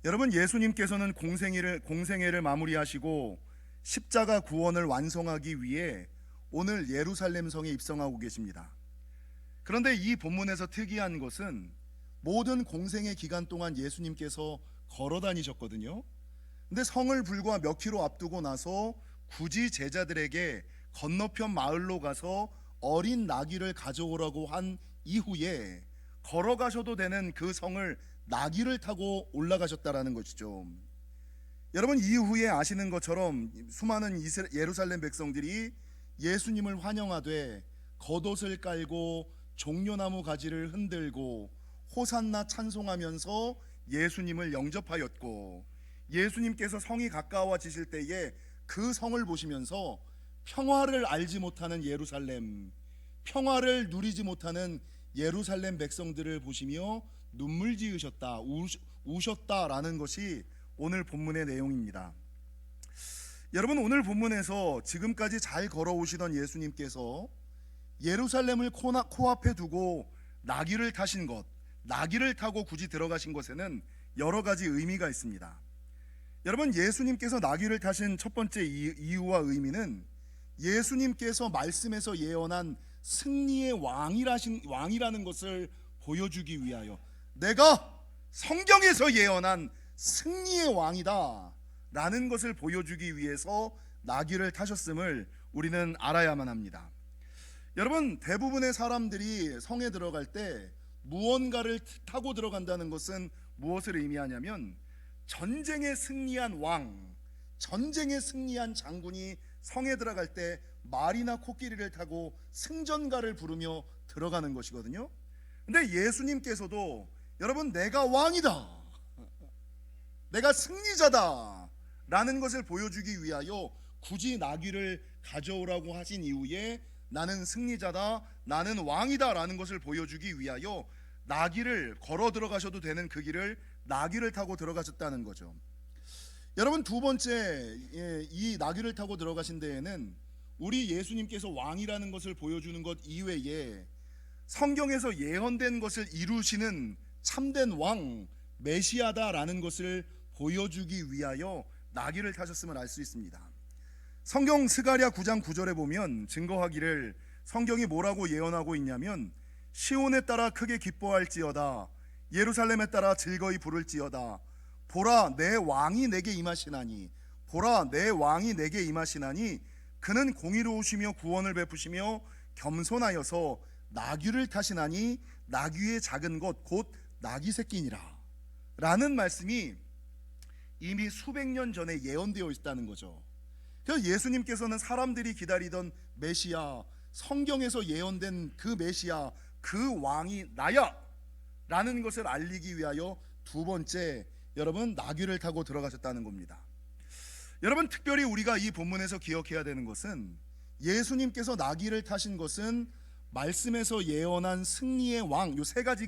여러분, 예수님께서는 공생애를 마무리하시고 십자가 구원을 완성하기 위해 오늘 예루살렘 성에 입성하고 계십니다. 그런데 이 본문에서 특이한 것은 모든 공생애 기간 동안 예수님께서 걸어 다니셨거든요. 근데 성을 불과 몇 킬로 앞두고 나서 굳이 제자들에게 건너편 마을로 가서 어린 나귀를 가져오라고 한 이후에 걸어가셔도 되는 그 성을 나귀를 타고 올라가셨다라는 것이죠. 여러분, 이후에 아시는 것처럼 수많은 예루살렘 백성들이 예수님을 환영하되 겉옷을 깔고 종려나무 가지를 흔들고 호산나 찬송하면서 예수님을 영접하였고, 예수님께서 성이 가까워지실 때에 그 성을 보시면서 평화를 알지 못하는 예루살렘, 평화를 누리지 못하는 예루살렘 백성들을 보시며 눈물 지으셨다, 우셨다라는 것이 오늘 본문의 내용입니다. 여러분, 오늘 본문에서 지금까지 잘 걸어오시던 예수님께서 예루살렘을 코앞에 두고 나귀를 타신 것, 나귀를 타고 굳이 들어가신 것에는 여러 가지 의미가 있습니다. 여러분, 예수님께서 나귀를 타신 첫 번째 이유와 의미는 예수님께서 말씀에서 예언한 승리의 왕이라는 것을 보여주기 위하여, 내가 성경에서 예언한 승리의 왕이다 라는 것을 보여주기 위해서 나귀를 타셨음을 우리는 알아야만 합니다. 여러분, 대부분의 사람들이 성에 들어갈 때 무언가를 타고 들어간다는 것은 무엇을 의미하냐면, 전쟁에 승리한 왕, 전쟁에 승리한 장군이 성에 들어갈 때 말이나 코끼리를 타고 승전가를 부르며 들어가는 것이거든요. 근데 예수님께서도 여러분, 내가 왕이다, 내가 승리자다 라는 것을 보여주기 위하여 굳이 나귀를 가져오라고 하신 이후에 나는 승리자다, 나는 왕이다 라는 것을 보여주기 위하여 나귀를 걸어 들어가셔도 되는 그 길을 나귀를 타고 들어가셨다는 거죠. 여러분, 두 번째, 이 나귀를 타고 들어가신 데에는 우리 예수님께서 왕이라는 것을 보여주는 것 이외에 성경에서 예언된 것을 이루시는 참된 왕, 메시아다라는 것을 보여주기 위하여 나귀를 타셨음을 알 수 있습니다. 성경 스가랴 9장 9절에 보면 증거하기를, 성경이 뭐라고 예언하고 있냐면, 시온에 따라 크게 기뻐할지어다, 예루살렘에 따라 즐거이 부를지어다, 보라 내 왕이 내게 임하시나니, 보라 내 왕이 내게 임하시나니 그는 공의로우시며 구원을 베푸시며 겸손하여서 나귀를 타시나니 나귀의 작은 것 곧 나귀 새끼니라 라는 말씀이 이미 수백 년 전에 예언되어 있다는 거죠. 그래서 예수님께서는 사람들이 기다리던 메시아, 성경에서 예언된 그 메시아, 그 왕이 나야 라는 것을 알리기 위하여 두 번째, 여러분, 나귀를 타고 들어가셨다는 겁니다. 여러분, 특별히 우리가 이 본문에서 기억해야 되는 것은 예수님께서 나귀를 타신 것은 말씀에서 예언한 승리의 왕, 요 세 가지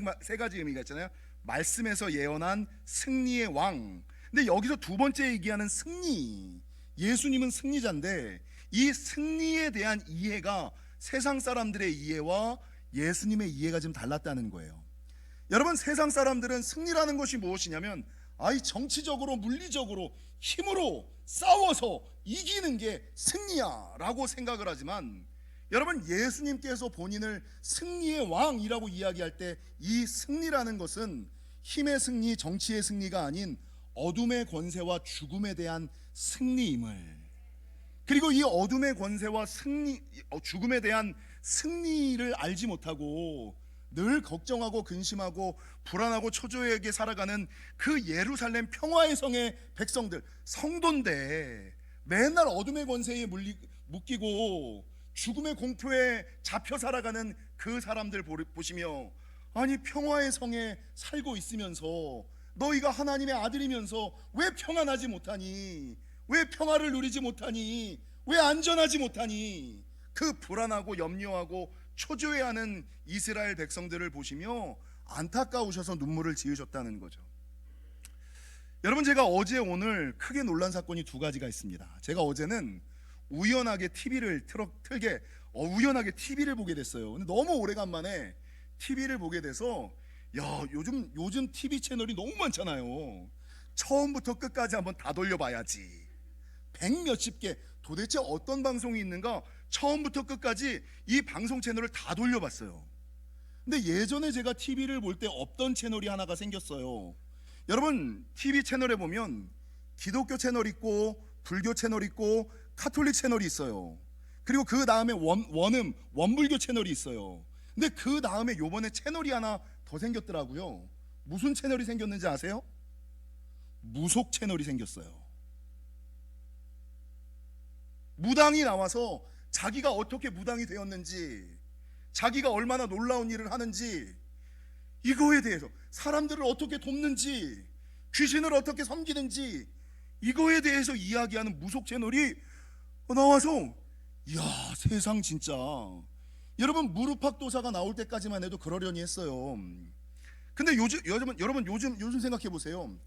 의미가 있잖아요. 말씀에서 예언한 승리의 왕. 근데 여기서 두 번째 얘기하는 승리, 예수님은 승리자인데 이 승리에 대한 이해가 세상 사람들의 이해와 예수님의 이해가 좀 달랐다는 거예요. 여러분, 세상 사람들은 승리라는 것이 무엇이냐면, 정치적으로 물리적으로 힘으로 싸워서 이기는 게 승리야 라고 생각을 하지만, 여러분, 예수님께서 본인을 승리의 왕이라고 이야기할 때 이 승리라는 것은 힘의 승리, 정치의 승리가 아닌 어둠의 권세와 죽음에 대한 승리임을, 그리고 이 어둠의 권세와 죽음에 대한 승리를 알지 못하고 늘 걱정하고 근심하고 불안하고 초조하게 살아가는 그 예루살렘 평화의 성의 백성들, 성도인데 맨날 어둠의 권세에 묶이고 죽음의 공포에 잡혀 살아가는 그 사람들 보시며, 아니, 평화의 성에 살고 있으면서 너희가 하나님의 아들이면서 왜 평안하지 못하니, 왜 평화를 누리지 못하니, 왜 안전하지 못하니, 그 불안하고 염려하고 초조해하는 이스라엘 백성들을 보시며 안타까우셔서 눈물을 지으셨다는 거죠. 여러분, 제가 어제 오늘 크게 놀란 사건이 두 가지가 있습니다. 제가 어제는 우연하게 TV를 우연하게 TV를 보게 됐어요. 근데 너무 오래간만에 TV를 보게 돼서, 요즘 TV 채널이 너무 많잖아요. 처음부터 끝까지 한번 다 돌려봐야지. 100몇십 개, 도대체 어떤 방송이 있는가 처음부터 끝까지 이 방송 채널을 다 돌려봤어요. 근데 예전에 제가 TV를 볼 때 없던 채널이 하나가 생겼어요. 여러분, TV 채널에 보면 기독교 채널 있고 불교 채널 있고 카톨릭 채널이 있어요. 그리고 그 다음에 원불교 채널이 있어요. 근데 그 다음에 요번에 채널이 하나 더 생겼더라고요. 무슨 채널이 생겼는지 아세요? 무속 채널이 생겼어요. 무당이 나와서 자기가 어떻게 무당이 되었는지, 자기가 얼마나 놀라운 일을 하는지, 이거에 대해서 사람들을 어떻게 돕는지, 귀신을 어떻게 섬기는지, 이거에 대해서 이야기하는 무속 채널이 나와서, 이야, 세상 진짜. 여러분, 무릎팍도사가 나올 때까지만 해도 그러려니 했어요. 근데 여러분 요즘 생각해 보세요.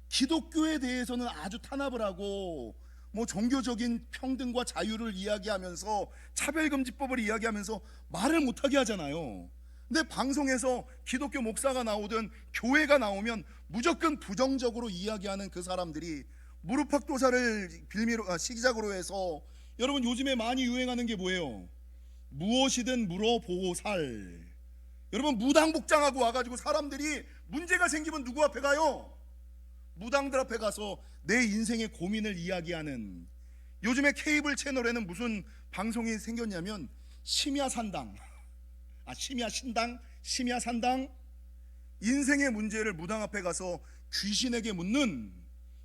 기독교에 대해서는 아주 탄압을 하고 뭐 종교적인 평등과 자유를 이야기하면서 차별금지법을 이야기하면서 말을 못하게 하잖아요. 근데 방송에서 기독교 목사가 나오든 교회가 나오면 무조건 부정적으로 이야기하는 그 사람들이 무릎팍도사를 시작으로 해서, 여러분 요즘에 많이 유행하는 게 뭐예요? 무엇이든 물어보고 살. 여러분, 무당 복장하고 와가지고 사람들이 문제가 생기면 누구 앞에 가요? 무당들 앞에 가서 내 인생의 고민을 이야기하는. 요즘에 케이블 채널에는 무슨 방송이 생겼냐면 심야산당, 심야신당, 심야산당, 인생의 문제를 무당 앞에 가서 귀신에게 묻는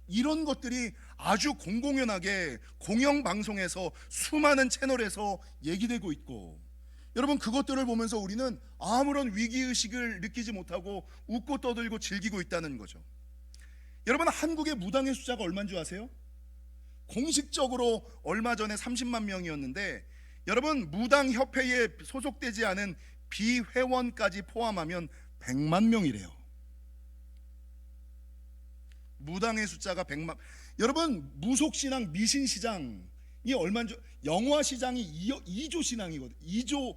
이런 것들이 아주 공공연하게 공영방송에서 수많은 채널에서 얘기되고 있고, 여러분 그것들을 보면서 우리는 아무런 위기의식을 느끼지 못하고 웃고 떠들고 즐기고 있다는 거죠. 여러분, 한국의 무당의 숫자가 얼마인 줄 아세요? 공식적으로 얼마 전에 30만 명이었는데, 여러분 무당협회에 소속되지 않은 비회원까지 포함하면 100만 명이래요. 무당의 숫자가 100만. 여러분, 무속신앙, 미신시장이 얼마인 줄, 영화시장이 2조 신앙이거든요. 2조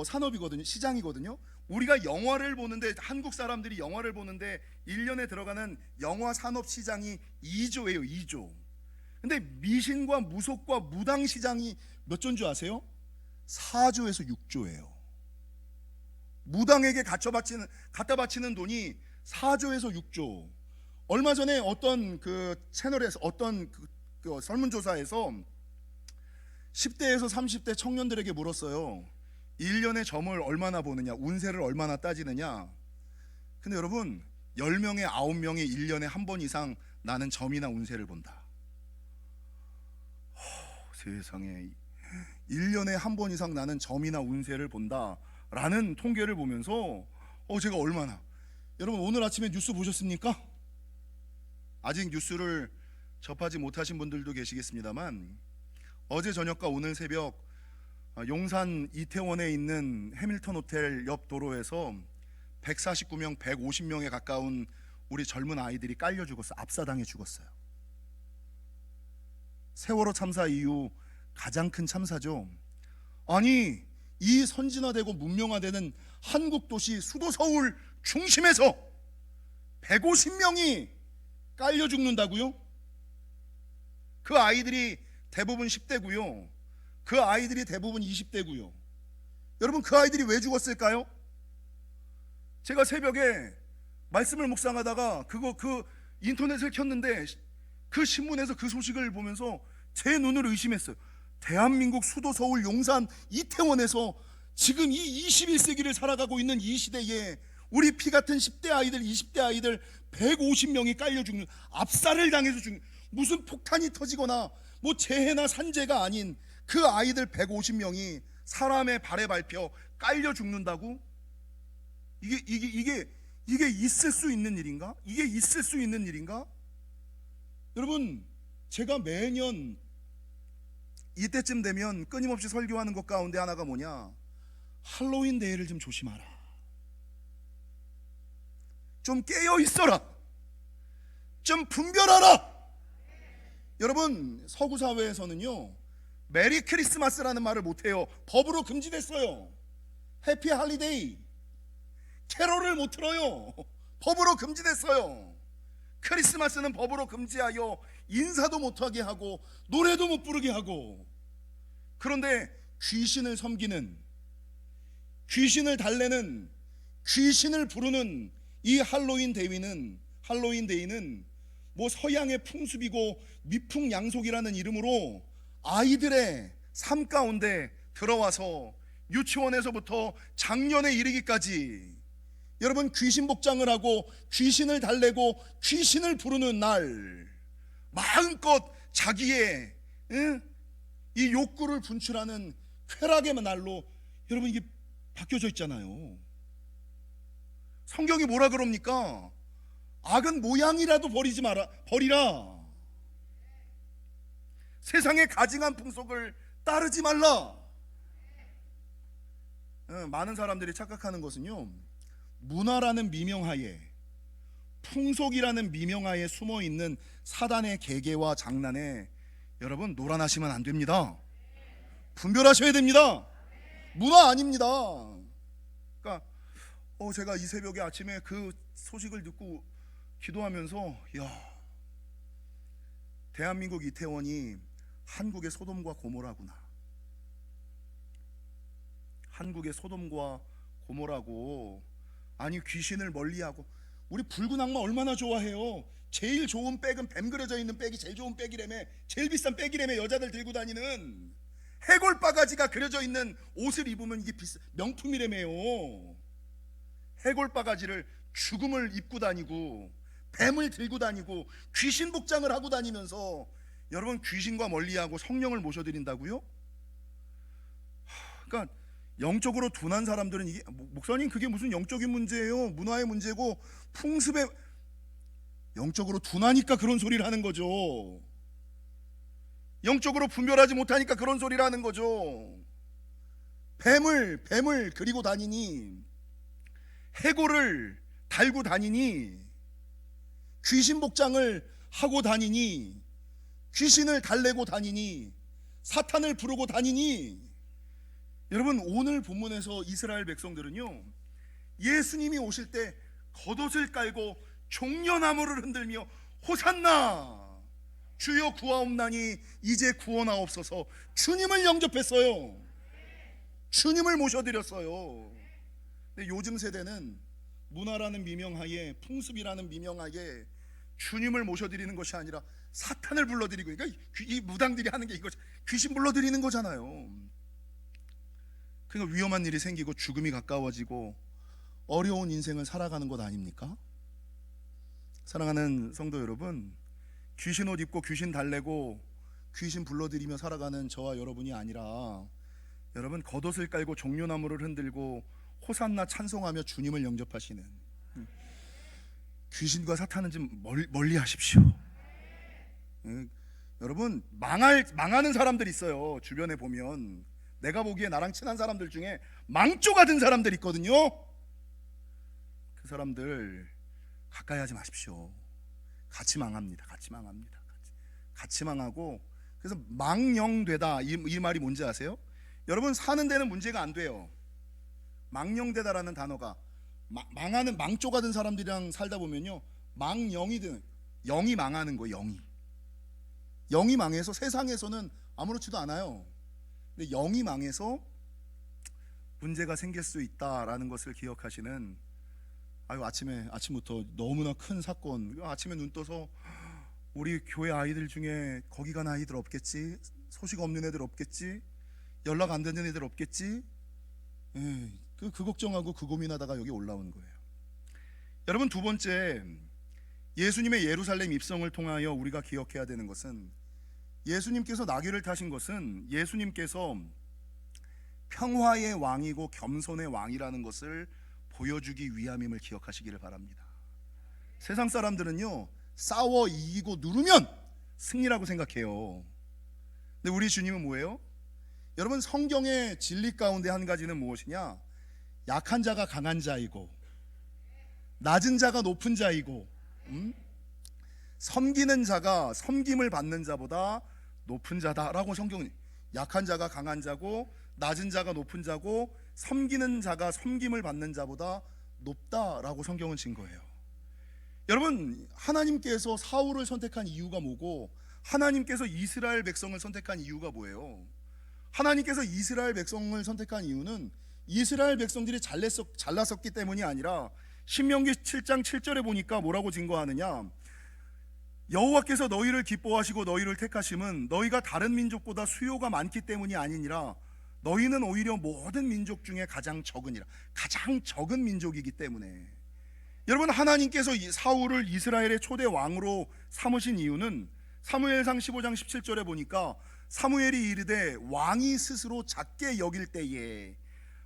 산업이거든요. 시장이거든요. 우리가 영화를 보는데, 한국 사람들이 영화를 보는데 1년에 들어가는 영화 산업 시장이 2조예요. 2조. 근데 미신과 무속과 무당 시장이 몇 조인 줄 아세요? 4조에서 6조예요. 무당에게 갖다 바치는 돈이 4조에서 6조. 얼마 전에 어떤 그 채널에서 어떤 그 설문조사에서 10대에서 30대 청년들에게 물었어요. 1년에 점을 얼마나 보느냐, 운세를 얼마나 따지느냐. 근데 여러분, 10명에 9명이 1년에 한 번 이상 나는 점이나 운세를 본다. 세상에, 1년에 한 번 이상 나는 점이나 운세를 본다 라는 통계를 보면서 제가 얼마나. 여러분, 오늘 아침에 뉴스 보셨습니까? 아직 뉴스를 접하지 못하신 분들도 계시겠습니다만, 어제 저녁과 오늘 새벽 용산 이태원에 있는 해밀턴 호텔 옆 도로에서 149명, 150명에 가까운 우리 젊은 아이들이 깔려 죽었어요. 압사당해 죽었어요. 세월호 참사 이후 가장 큰 참사죠. 아니, 이 선진화되고 문명화되는 한국 도시 수도 서울 중심에서 150명이 깔려 죽는다고요? 그 아이들이 대부분 10대고요. 그 아이들이 대부분 20대고요. 여러분, 그 아이들이 왜 죽었을까요? 제가 새벽에 말씀을 묵상하다가 그 인터넷을 켰는데 그 신문에서 그 소식을 보면서 제 눈을 의심했어요. 대한민국 수도 서울 용산 이태원에서 지금 이 21세기를 살아가고 있는 이 시대에 우리 피 같은 10대 아이들, 20대 아이들 150명이 깔려 죽는, 압살을 당해서 죽는, 무슨 폭탄이 터지거나 뭐 재해나 산재가 아닌 그 아이들 150명이 사람의 발에 밟혀 깔려 죽는다고? 이게 있을 수 있는 일인가? 이게 있을 수 있는 일인가? 여러분, 제가 매년 이때쯤 되면 끊임없이 설교하는 것 가운데 하나가 뭐냐? 할로윈 데이를 좀 조심하라. 좀 깨어 있어라. 좀 분별하라. 여러분, 서구 사회에서는요, 메리 크리스마스라는 말을 못해요. 법으로 금지됐어요. 해피 할리데이, 캐롤을 못 틀어요. 법으로 금지됐어요. 크리스마스는 법으로 금지하여 인사도 못하게 하고 노래도 못 부르게 하고, 그런데 귀신을 섬기는, 귀신을 달래는, 귀신을 부르는 이 할로윈 데이는 뭐 서양의 풍습이고 미풍양속이라는 이름으로 아이들의 삶 가운데 들어와서 유치원에서부터 작년에 이르기까지 여러분 귀신 복장을 하고 귀신을 달래고 귀신을 부르는 날, 마음껏 자기의 이 욕구를 분출하는 쾌락의 날로 여러분 이게 바뀌어져 있잖아요. 성경이 뭐라 그럽니까? 악은 모양이라도 버리라. 세상의 가증한 풍속을 따르지 말라. 많은 사람들이 착각하는 것은요, 문화라는 미명하에, 풍속이라는 미명하에 숨어있는 사단의 계계와 장난에 여러분 놀아나시면 안 됩니다. 분별하셔야 됩니다. 문화 아닙니다. 그러니까 제가 이 새벽에 아침에 그 소식을 듣고 기도하면서, 야, 대한민국 이태원이 한국의 소돔과 고모라구나. 한국의 소돔과 고모라고. 아니, 귀신을 멀리하고. 우리 붉은 악마 얼마나 좋아해요. 제일 좋은 백은 뱀 그려져 있는 백이 제일 좋은 백이라며, 제일 비싼 백이라며. 여자들 들고 다니는 해골 바가지가 그려져 있는 옷을 입으면 이게 명품이라며요. 해골 바가지를, 죽음을 입고 다니고 뱀을 들고 다니고 귀신 복장을 하고 다니면서 여러분 귀신과 멀리하고 성령을 모셔드린다고요? 그러니까 영적으로 둔한 사람들은 이게, 목사님 그게 무슨 영적인 문제예요? 문화의 문제고 풍습의, 영적으로 둔하니까 그런 소리를 하는 거죠. 영적으로 분별하지 못하니까 그런 소리를 하는 거죠. 뱀을 그리고 다니니, 해골을 달고 다니니, 귀신 복장을 하고 다니니, 귀신을 달래고 다니니, 사탄을 부르고 다니니. 여러분, 오늘 본문에서 이스라엘 백성들은요, 예수님이 오실 때 겉옷을 깔고 종려나무를 흔들며 호산나 주여 구하옵나니 이제 구원하옵소서, 주님을 영접했어요. 주님을 모셔드렸어요. 근데 요즘 세대는 문화라는 미명하에, 풍습이라는 미명하에 주님을 모셔드리는 것이 아니라 사탄을 불러드리고, 그러니까 이 무당들이 하는 게 이거 귀신 불러드리는 거잖아요. 그러니까 위험한 일이 생기고 죽음이 가까워지고 어려운 인생을 살아가는 것 아닙니까? 사랑하는 성도 여러분, 귀신 옷 입고 귀신 달래고 귀신 불러들이며 살아가는 저와 여러분이 아니라, 여러분 겉옷을 깔고 종려나무를 흔들고 호산나 찬송하며 주님을 영접하시는, 귀신과 사탄은 좀 멀리 하십시오. 여러분, 망하는 사람들이 있어요. 주변에 보면 내가 보기에 나랑 친한 사람들 중에 망조가 든 사람들 있거든요. 그 사람들 가까이 하지 마십시오. 같이 망합니다. 같이 망하고. 그래서 망령되다, 이 말이 뭔지 아세요? 여러분, 사는 데는 문제가 안 돼요. 망령되다라는 단어가, 망하는, 망조가 든 사람들이랑 살다 보면요, 영이 망하는 거예요. 영이 망해서 세상에서는 아무렇지도 않아요. 근데 영이 망해서 문제가 생길 수 있다라는 것을 기억하시는, 아침부터 너무나 큰 사건, 아침에 눈 떠서 우리 교회 아이들 중에 거기 간 아이들 없겠지? 소식 없는 애들 없겠지? 연락 안 되는 애들 없겠지? 그 걱정하고 그 고민하다가 여기 올라온 거예요. 여러분, 두 번째, 예수님의 예루살렘 입성을 통하여 우리가 기억해야 되는 것은, 예수님께서 나귀를 타신 것은 예수님께서 평화의 왕이고 겸손의 왕이라는 것을 보여주기 위함임을 기억하시기를 바랍니다. 세상 사람들은요, 싸워 이기고 누르면 승리라고 생각해요. 근데 우리 주님은 뭐예요? 여러분, 성경의 진리 가운데 한 가지는 무엇이냐? 약한 자가 강한 자이고 낮은 자가 높은 자이고, 섬기는 자가 섬김을 받는 자보다 높은 자다라고 성경은, 약한 자가 강한 자고 낮은 자가 높은 자고 섬기는 자가 섬김을 받는 자보다 높다라고 성경은 진 거예요. 여러분, 하나님께서 사울을 선택한 이유가 뭐고 하나님께서 이스라엘 백성을 선택한 이유가 뭐예요? 하나님께서 이스라엘 백성을 선택한 이유는 이스라엘 백성들이 잘났었기 때문이 아니라 신명기 7장 7절에 보니까 뭐라고 증거하느냐, 여호와께서 너희를 기뻐하시고 너희를 택하심은 너희가 다른 민족보다 수요가 많기 때문이 아니니라, 너희는 오히려 모든 민족 중에 가장 적으니라. 가장 적은 민족이기 때문에. 여러분, 하나님께서 사울을 이스라엘의 초대 왕으로 삼으신 이유는 사무엘상 15장 17절에 보니까 사무엘이 이르되 왕이 스스로 작게 여길 때에,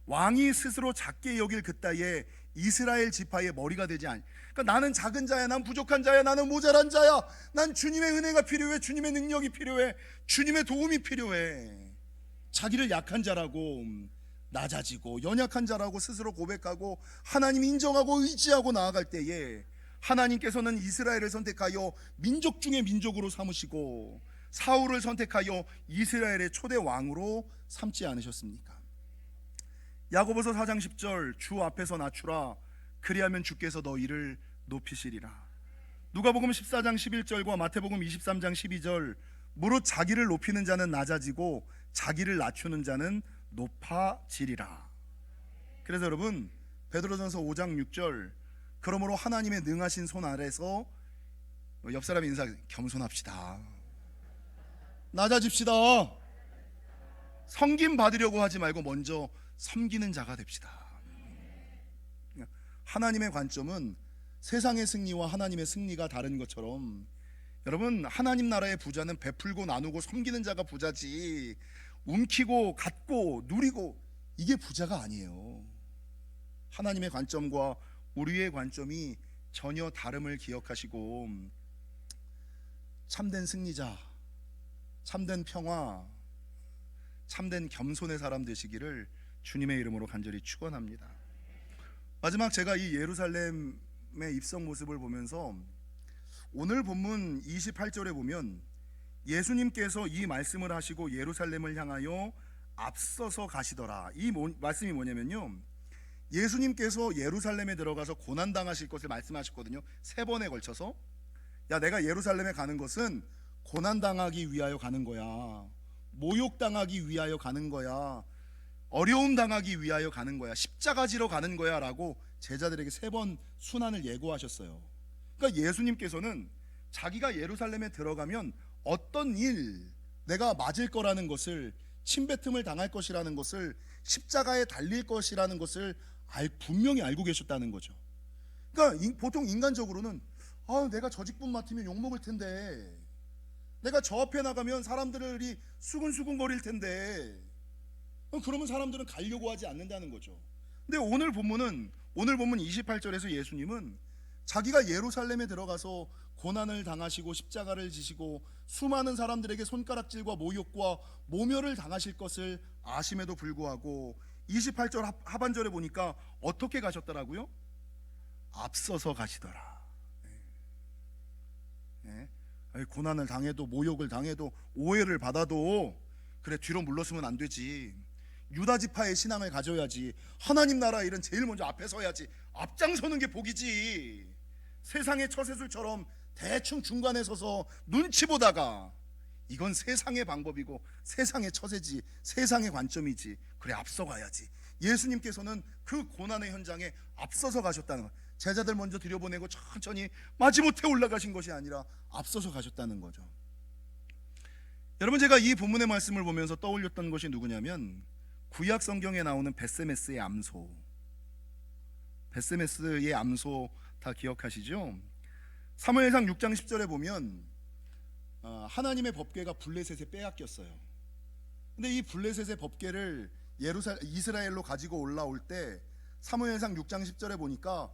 왕이 스스로 작게 여길 그때에 이스라엘 지파의 머리가 되지 않. 그러니까 나는 작은 자야, 난 부족한 자야, 나는 모자란 자야, 난 주님의 은혜가 필요해, 주님의 능력이 필요해, 주님의 도움이 필요해. 자기를 약한 자라고 낮아지고 연약한 자라고 스스로 고백하고 하나님 인정하고 의지하고 나아갈 때에 하나님께서는 이스라엘을 선택하여 민족 중에 민족으로 삼으시고 사울을 선택하여 이스라엘의 초대 왕으로 삼지 않으셨습니까? 야고보서 4장 10절, 주 앞에서 낮추라, 그리하면 주께서 너희를 높이시리라. 누가복음 14장 11절과 마태복음 23장 12절, 무릇 자기를 높이는 자는 낮아지고 자기를 낮추는 자는 높아지리라. 그래서 여러분, 베드로전서 5장 6절, 그러므로 하나님의 능하신 손 아래서, 옆 사람 인사, 겸손합시다, 낮아집시다, 섬김 받으려고 하지 말고 먼저 섬기는 자가 됩시다. 하나님의 관점은 세상의 승리와 하나님의 승리가 다른 것처럼, 여러분, 하나님 나라의 부자는 베풀고 나누고 섬기는 자가 부자지, 움키고 갖고 누리고 이게 부자가 아니에요. 하나님의 관점과 우리의 관점이 전혀 다름을 기억하시고 참된 승리자, 참된 평화, 참된 겸손의 사람 되시기를 주님의 이름으로 간절히 축원합니다. 마지막, 제가 이 예루살렘의 입성 모습을 보면서 오늘 본문 28절에 보면 예수님께서 이 말씀을 하시고 예루살렘을 향하여 앞서서 가시더라. 이 말씀이 뭐냐면요, 예수님께서 예루살렘에 들어가서 고난당하실 것을 말씀하셨거든요. 3번에 걸쳐서. 야, 내가 예루살렘에 가는 것은 고난당하기 위하여 가는 거야, 모욕당하기 위하여 가는 거야, 어려움 당하기 위하여 가는 거야, 십자가 지러 가는 거야 라고 제자들에게 3번 순환을 예고하셨어요. 그러니까 예수님께서는 자기가 예루살렘에 들어가면 어떤 일, 내가 맞을 거라는 것을, 침뱉음을 당할 것이라는 것을, 십자가에 달릴 것이라는 것을 분명히 알고 계셨다는 거죠. 그러니까 보통 인간적으로는 내가 저 직분 맡으면 욕먹을 텐데, 내가 저 앞에 나가면 사람들이 수근수근 거릴 텐데, 그러면 사람들은 가려고 하지 않는다는 거죠. 근데 오늘 본문 28절에서 예수님은 자기가 예루살렘에 들어가서 고난을 당하시고 십자가를 지시고 수많은 사람들에게 손가락질과 모욕과 모멸을 당하실 것을 아심에도 불구하고 28절 하반절에 보니까 어떻게 가셨더라고요? 앞서서 가시더라. 고난을 당해도, 모욕을 당해도, 오해를 받아도 그래, 뒤로 물러서면 안 되지. 유다 지파의 신앙을 가져야지. 하나님 나라 일은 제일 먼저 앞에 서야지. 앞장서는 게 복이지. 세상의 처세술처럼 대충 중간에 서서 눈치 보다가, 이건 세상의 방법이고 세상의 처세지, 세상의 관점이지. 그래, 앞서가야지. 예수님께서는 그 고난의 현장에 앞서서 가셨다는 거예요. 제자들 먼저 들여보내고 천천히 마지못해 올라가신 것이 아니라 앞서서 가셨다는 거죠. 여러분, 제가 이 본문의 말씀을 보면서 떠올렸던 것이 누구냐면 구약 성경에 나오는 벳세메스의 암소. 벳세메스의 암소 다 기억하시죠? 사무엘상 6장 10절에 보면 하나님의 법궤가 블레셋에 빼앗겼어요. 근데 이 블레셋의 법궤를 이스라엘로 가지고 올라올 때 사무엘상 6장 10절에 보니까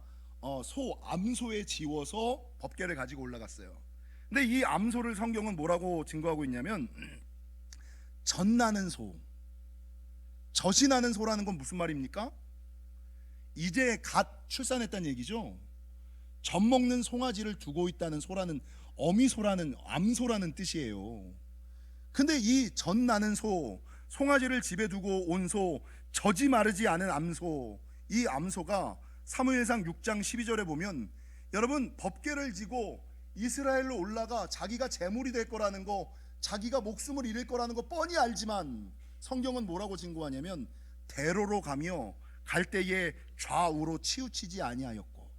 암소에 지워서 법궤를 가지고 올라갔어요. 근데 이 암소를 성경은 뭐라고 증거하고 있냐면 젖나는 소, 젖이 나는 소라는 건 무슨 말입니까? 이제 갓 출산했다는 얘기죠. 젖 먹는 송아지를 두고 있다는 소라는, 어미소라는, 암소라는 뜻이에요. 근데 이 젖 나는 소, 송아지를 집에 두고 온 소, 젖이 마르지 않은 암소, 이 암소가 사무엘상 6장 12절에 보면 여러분, 법궤를 지고 이스라엘로 올라가 자기가 제물이 될 거라는 거, 자기가 목숨을 잃을 거라는 거 뻔히 알지만 성경은 뭐라고 증거하냐면 대로로 가며 갈 때에 좌우로 치우치지 아니하였고,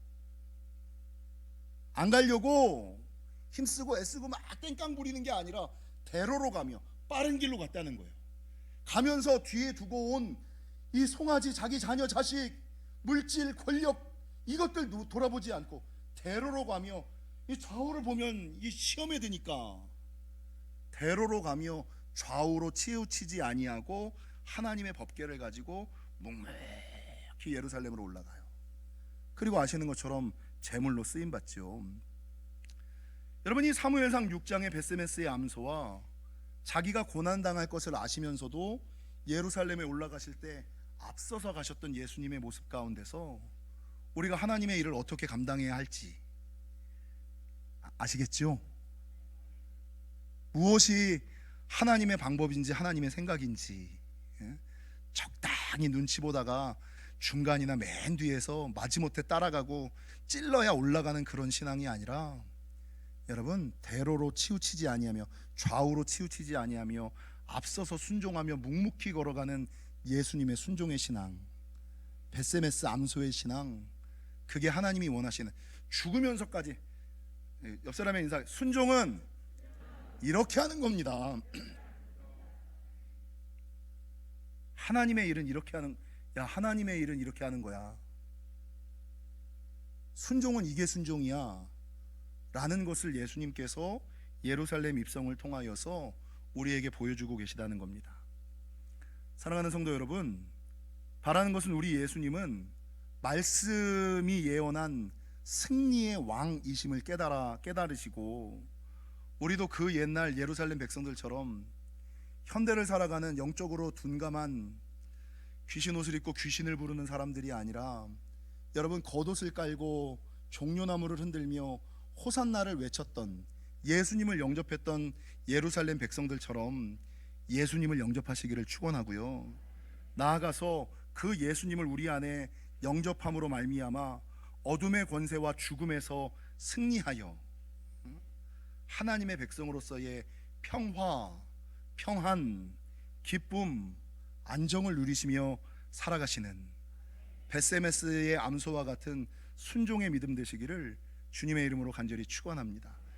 안 가려고 힘쓰고 애쓰고 막 땡깡 부리는 게 아니라 대로로 가며 빠른 길로 갔다는 거예요. 가면서 뒤에 두고 온 이 송아지, 자기 자녀, 자식, 물질, 권력, 이것들 돌아보지 않고 대로로 가며, 이 좌우를 보면 이 시험에 드니까 대로로 가며 좌우로 치우치지 아니하고 하나님의 법궤를 가지고 묵묵히 예루살렘으로 올라가요. 그리고 아시는 것처럼 제물로 쓰임 받죠. 여러분, 이 사무엘상 6장의 베스메스의 암소와 자기가 고난당할 것을 아시면서도 예루살렘에 올라가실 때 앞서서 가셨던 예수님의 모습 가운데서 우리가 하나님의 일을 어떻게 감당해야 할지 아시겠죠? 무엇이 하나님의 방법인지 하나님의 생각인지 적당히 눈치 보다가 중간이나 맨 뒤에서 마지못해 따라가고 찔러야 올라가는 그런 신앙이 아니라, 여러분, 대로로 치우치지 아니하며 좌우로 치우치지 아니하며 앞서서 순종하며 묵묵히 걸어가는 예수님의 순종의 신앙, 베세메스 암소의 신앙, 그게 하나님이 원하시는, 죽으면서까지 옆 사람의 인사, 순종은 이렇게 하는 겁니다. 하나님의 일은 이렇게 하는, 야, 하나님의 일은 이렇게 하는 거야. 순종은 이게 순종이야 라는 것을 예수님께서 예루살렘 입성을 통하여서 우리에게 보여주고 계시다는 겁니다. 사랑하는 성도 여러분, 바라는 것은 우리 예수님은 말씀이 예언한 승리의 왕이심을 깨달으시고, 우리도 그 옛날 예루살렘 백성들처럼 현대를 살아가는 영적으로 둔감한 귀신 옷을 입고 귀신을 부르는 사람들이 아니라, 여러분, 겉옷을 깔고 종려나무를 흔들며 호산나를 외쳤던, 예수님을 영접했던 예루살렘 백성들처럼 예수님을 영접하시기를 축원하고요, 나아가서 그 예수님을 우리 안에 영접함으로 말미암아 어둠의 권세와 죽음에서 승리하여 하나님의 백성으로서의 평화, 평안, 기쁨, 안정을 누리시며 살아가시는 베세메스의 암소와 같은 순종의 믿음 되시기를 주님의 이름으로 간절히 축원합니다.